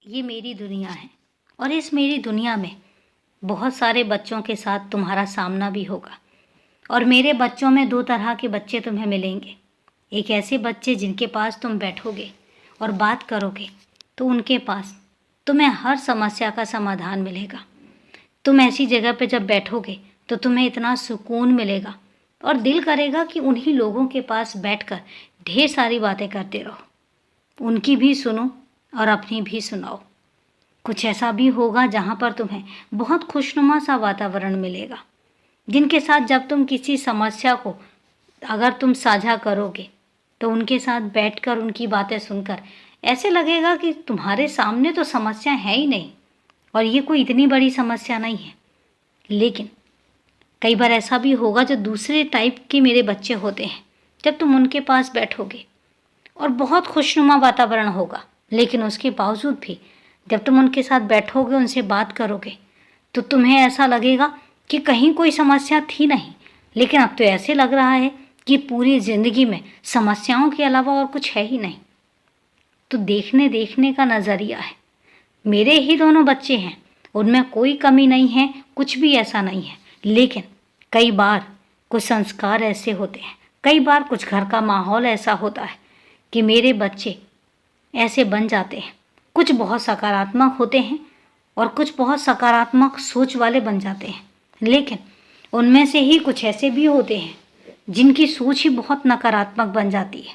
ये मेरी दुनिया है और इस मेरी दुनिया में बहुत सारे बच्चों के साथ तुम्हारा सामना भी होगा। और मेरे बच्चों में दो तरह के बच्चे तुम्हें मिलेंगे। एक ऐसे बच्चे जिनके पास तुम बैठोगे और बात करोगे तो उनके पास तुम्हें हर समस्या का समाधान मिलेगा। तुम ऐसी जगह पे जब बैठोगे तो तुम्हें इतना सुकून मिलेगा और दिल करेगा कि उन्हीं लोगों के पास बैठकर ढेर सारी बातें करते रहो। उनकी भी सुनो और अपनी भी सुनाओ। कुछ ऐसा भी होगा जहाँ पर तुम्हें बहुत खुशनुमा सा वातावरण मिलेगा, जिनके साथ जब तुम किसी समस्या को अगर तुम साझा करोगे तो उनके साथ बैठकर उनकी बातें सुनकर ऐसे लगेगा कि तुम्हारे सामने तो समस्या है ही नहीं और ये कोई इतनी बड़ी समस्या नहीं है। लेकिन कई बार ऐसा भी होगा जो दूसरे टाइप के मेरे बच्चे होते हैं, जब तुम उनके पास बैठोगे और बहुत खुशनुमा वातावरण होगा, लेकिन उसके बावजूद भी जब तुम उनके साथ बैठोगे, उनसे बात करोगे तो तुम्हें ऐसा लगेगा कि कहीं कोई समस्या थी नहीं, लेकिन अब तो ऐसे लग रहा है कि पूरी ज़िंदगी में समस्याओं के अलावा और कुछ है ही नहीं। तो देखने का नज़रिया है। मेरे ही दोनों बच्चे हैं, उनमें कोई कमी नहीं है, कुछ भी ऐसा नहीं है। लेकिन कई बार कुछ संस्कार ऐसे होते हैं, कई बार कुछ घर का माहौल ऐसा होता है कि मेरे बच्चे ऐसे बन जाते हैं। कुछ बहुत सकारात्मक होते हैं और कुछ बहुत सकारात्मक सोच वाले बन जाते हैं, लेकिन उनमें से ही कुछ ऐसे भी होते हैं जिनकी सोच ही बहुत नकारात्मक बन जाती है,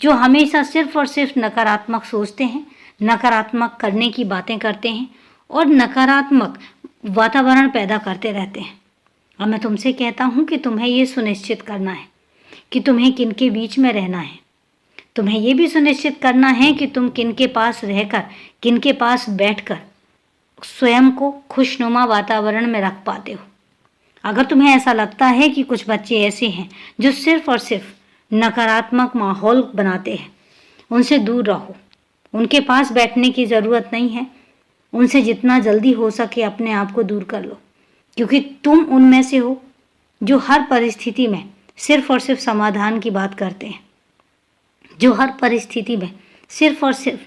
जो हमेशा सिर्फ और सिर्फ नकारात्मक सोचते हैं, नकारात्मक करने की बातें करते हैं और नकारात्मक वातावरण पैदा करते रहते हैं। अब मैं तुमसे कहता हूँ कि तुम्हें ये सुनिश्चित करना है कि तुम्हें किन के बीच में रहना है। तुम्हें ये भी सुनिश्चित करना है कि तुम किन के पास रहकर, किन के पास बैठकर स्वयं को खुशनुमा वातावरण में रख पाते हो। अगर तुम्हें ऐसा लगता है कि कुछ बच्चे ऐसे हैं जो सिर्फ और सिर्फ नकारात्मक माहौल बनाते हैं, उनसे दूर रहो। उनके पास बैठने की ज़रूरत नहीं है। उनसे जितना जल्दी हो सके अपने आप को दूर कर लो, क्योंकि तुम उनमें से हो जो हर परिस्थिति में सिर्फ और सिर्फ समाधान की बात करते हैं, जो हर परिस्थिति में सिर्फ और सिर्फ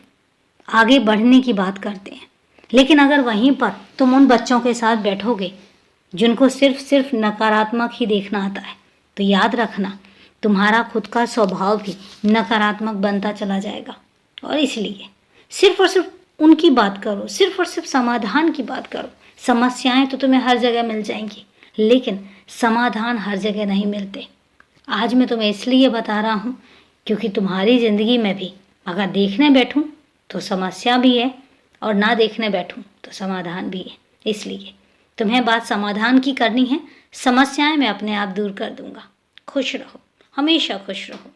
आगे बढ़ने की बात करते हैं। लेकिन अगर वहीं पर तुम उन बच्चों के साथ बैठोगे जिनको सिर्फ सिर्फ नकारात्मक ही देखना आता है, तो याद रखना तुम्हारा खुद का स्वभाव भी नकारात्मक बनता चला जाएगा। और इसलिए सिर्फ और सिर्फ उनकी बात करो, सिर्फ और सिर्फ समाधान की बात करो। समस्याएं तो तुम्हें हर जगह मिल जाएंगी, लेकिन समाधान हर जगह नहीं मिलते। आज मैं तुम्हें इसलिए बता रहा हूँ क्योंकि तुम्हारी ज़िंदगी में भी अगर देखने बैठूं तो समस्या भी है और ना देखने बैठूं तो समाधान भी है। इसलिए तुम्हें बात समाधान की करनी है, समस्याएं मैं अपने आप दूर कर दूंगा। खुश रहो, हमेशा खुश रहो।